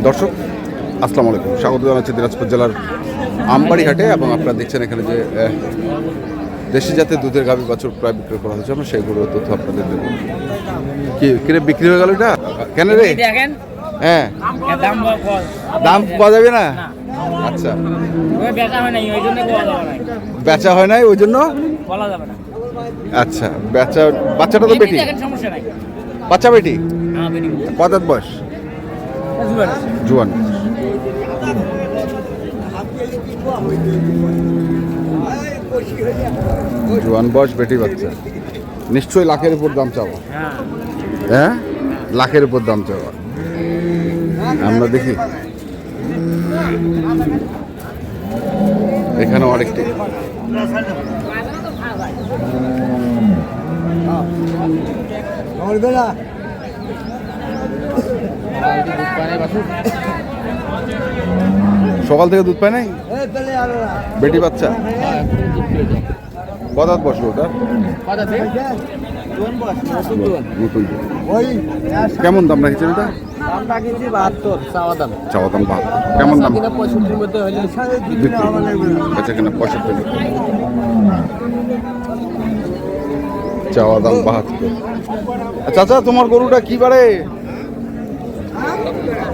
দর্শক আসসালামু আলাইকুম, স্বাগত জানাচ্ছি দিনাজপুর জেলার আমবাড়ি হাটে। এবং আপনারা দেখছেন এখানে যে দেশি জাতের দুধের গাভী বাছুর প্রায় বিক্রি করা হচ্ছে, আমরা সেইগুলোর তথ্য আপনাদের দেবো। কি কিনে বিক্রি হয়ে গেল এটা কেন রে? হ্যাঁ, দাম পাওয়া যাবে না। আচ্ছা, বেচা হয় নাই ওই জন্য বলা যাবে না। আচ্ছা, বাচ্চাটা তো বেটি, বাচ্চা বেটি, কত বয়স? জুয়ান। জুয়ান বয়স, বেটি বাচ্চা, নিশ্চয়ই লাখের উপর দাম চাওয়া। হ্যাঁ, লাখের উপর দাম চাওয়া। আমরা দেখি এখানেও আরেকটি সকাল থেকে দুধ পায় নাই, বেটি বাচ্চা। কত বসলো ওটা? নতুন। কেমন দাম রাখছেন এটা? চাওয়া দাম 72। কেমন দাম? 65 মধ্যে হলে আচ্ছা, কেন 65? চাওয়া দাম 72। চাচা, তোমার গরুটা কি বাড়ে?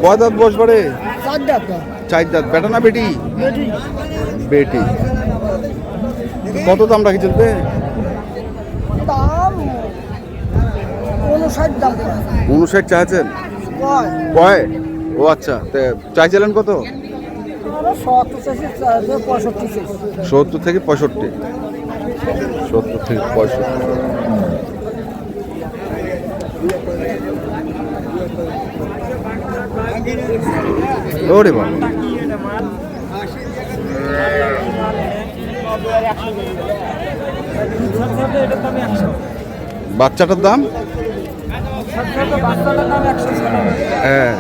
কয় দাঁত বয়স বাড়ে? 4 দাঁত। বেটা না বেটি? বেটি। কত দাম রাখছেন? দাম 59 চাইছেন? কয়? ও আচ্ছা, চাইছিলেন কত? 70 থেকে 65। 70 থেকে 65। ওরে বাবা, বাচ্চাটার দাম? হ্যাঁ।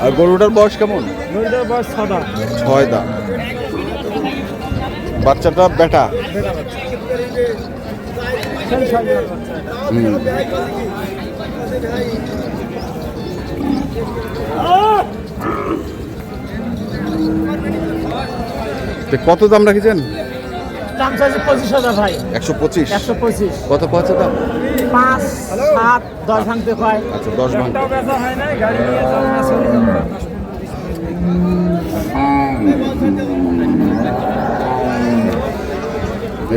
আর গরুটার বয়স কেমন? 6 দাঁত। বাচ্চাটা বেটা? কত দাম রাখছেন? দাম চাইছে 25,000 ভাই। 125? 125। কত পাচ্ছে দাম? 5, 7, 10 ভাঙতে হয়। আচ্ছা, 10 ভাঙতে হয় না, গাড়ি নিয়ে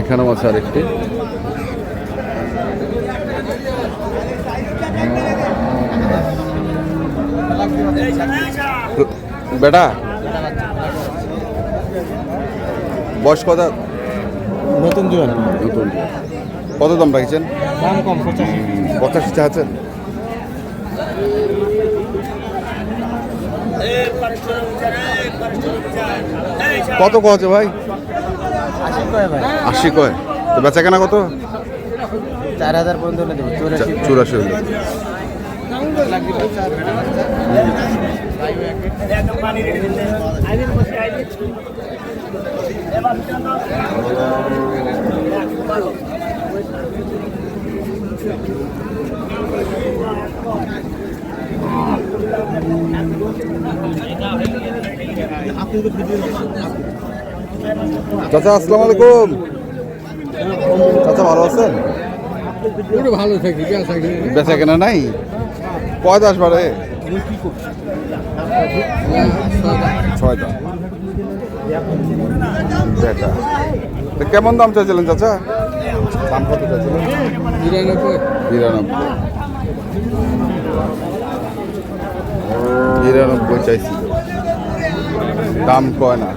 এখানেও আছে আরেকটি। বেটা বয়স কত? নতুন জোয়ান। নতুন। কত দাম রাখছেন? দাম কম, 85 চাচ্ছেন? কত কছে ভাই? 80 কয়। তো বেচা কেনা কত? 4000 পর্যন্ত দেবো। 84 হইল। চাচা আসসালামু আলাইকুম। চাচা ভালো আছেন? ভালো থাকি, বেচা কেনা নাই? কয় দাস বাড়ে? 6 দাঁত। বেটা। কেমন দাম চাইছিলেন চাচা? দাম কত চাইছিলেন? 92 চাইছিল, দাম কয় না।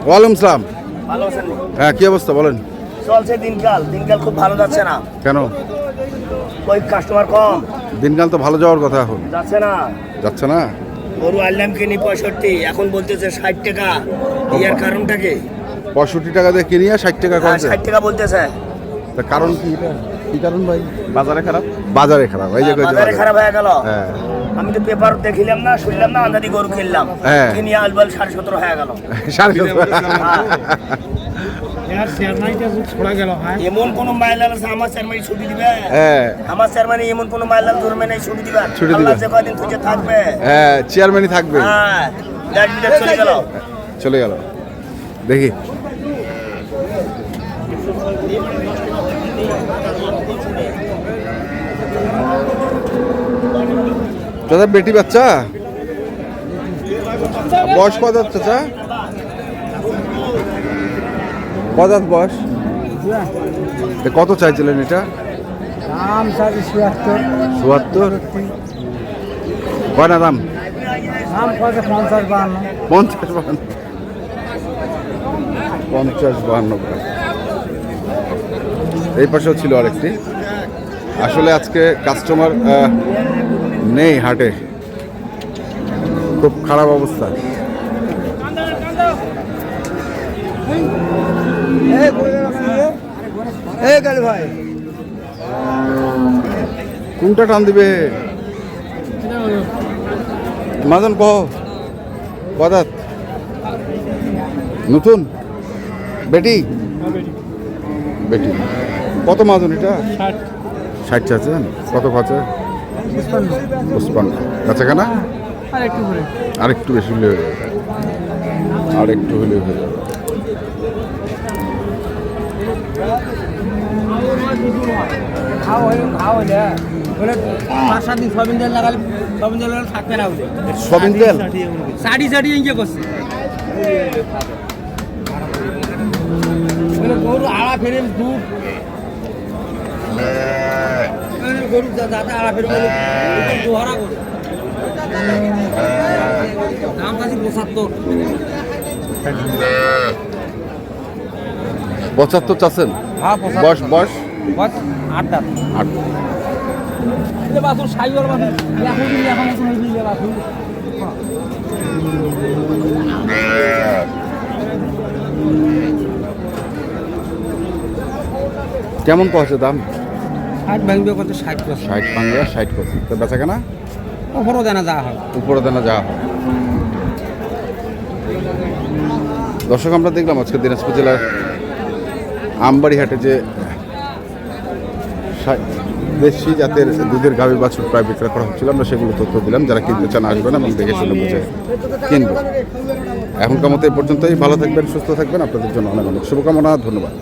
ওয়ালাইকুম সালাম। হ্যাঁ, কি অবস্থা বলেন? চলছে দিনকাল খুব ভালো যাচ্ছে না। কেন? ওই কাস্টমার কম। দিনকাল তো ভালো যাওয়ার কথা, এখন যাচ্ছে না। গরু আনলাম কিনি 65, এখন বলতেছে 60 টাকা। এর কারণটা কি? 65 টাকা দিয়ে কিনিয়া 60 টাকা করেছে। 60 টাকা বলতেছে। তা কারণ কি? এটা কি কারণ ভাই? বাজারে খারাপ। এই যে বাজারে খারাপ হয়ে গেল। হ্যাঁ, আমি তো পেপার দেখিলাম না, শুনলাম না, আন্দাজি গরু কিনলাম। হ্যাঁ, কিনিয়া আলবাল 17.5 হয়ে গেল। 17.5। এমন কোন মাইলাল আছে আমার চেয়ারম্যান ছবি দিবে? হ্যাঁ আমার চেয়ারম্যান এমন কোন মাইলাল ধরবে না ছবি দিবে? ছুটি দিবে। আল্লাহ যে কয়দিন তুই থাকবে। হ্যাঁ চেয়ারম্যানই থাকবে। হ্যাঁ গাড়িটা চলে গেল। চলে গেল দেখি দাদা বেটি বাচ্চা বয়স কত চাচা কত বয়স কত চাইছিলেন এটা দাম চাইছি ৭৪ কয় না দাম দাম কত 50-52 50-52 এই পাশেও ছিল আরেকটি আসলে আজকে কাস্টমার নেই হাটে খুব খারাপ অবস্থা কোনটা টান দিবে মাজন কহ কদাত নতুন বেটি বেটি কত মাজন এটা 60 চাচ্ছেন কত খরচা 55 কাছাকানা আরেকটু বেশি হলে হয়ে যাবে আরেকটু হলে হয়ে যাবে সবিন তেল লাগালে থাকবে না সবিন তেল সাড়ি ইয়ে করছে গরু আড়া ফেরে দুধ গরু দাদা আড়া ফেরে দোহারা করে দাম কাছে 75 চাচ্ছেন হ্যাঁ বয়স বয়স 8 দাম 8 বাছুর সাইওয়ার বাছুর এখন বাছুর কেমন পড়ছে দাম 60 ভাঙবে কত 60 60 পাঙ্গা 60 করছে তো বেচা কেনা ওপরও দেনা যা হয় উপরে দেনা যাওয়া হয় দর্শক আমরা দেখলাম আজকে দিনাজপুর জেলার আমবাড়ি হাটে যে দেশি জাতের দুধের গাভী বাছুর প্রায় বিক্রয় করা হচ্ছিল আমরা সেগুলো তথ্য দিলাম যারা কিনতে চান আসবেন এবং দেখে শুনে বুঝে কিনবেন এখনকার মতো এই পর্যন্তই ভালো থাকবেন সুস্থ থাকবেন আপনাদের জন্য অনেক অনেক শুভকামনা ধন্যবাদ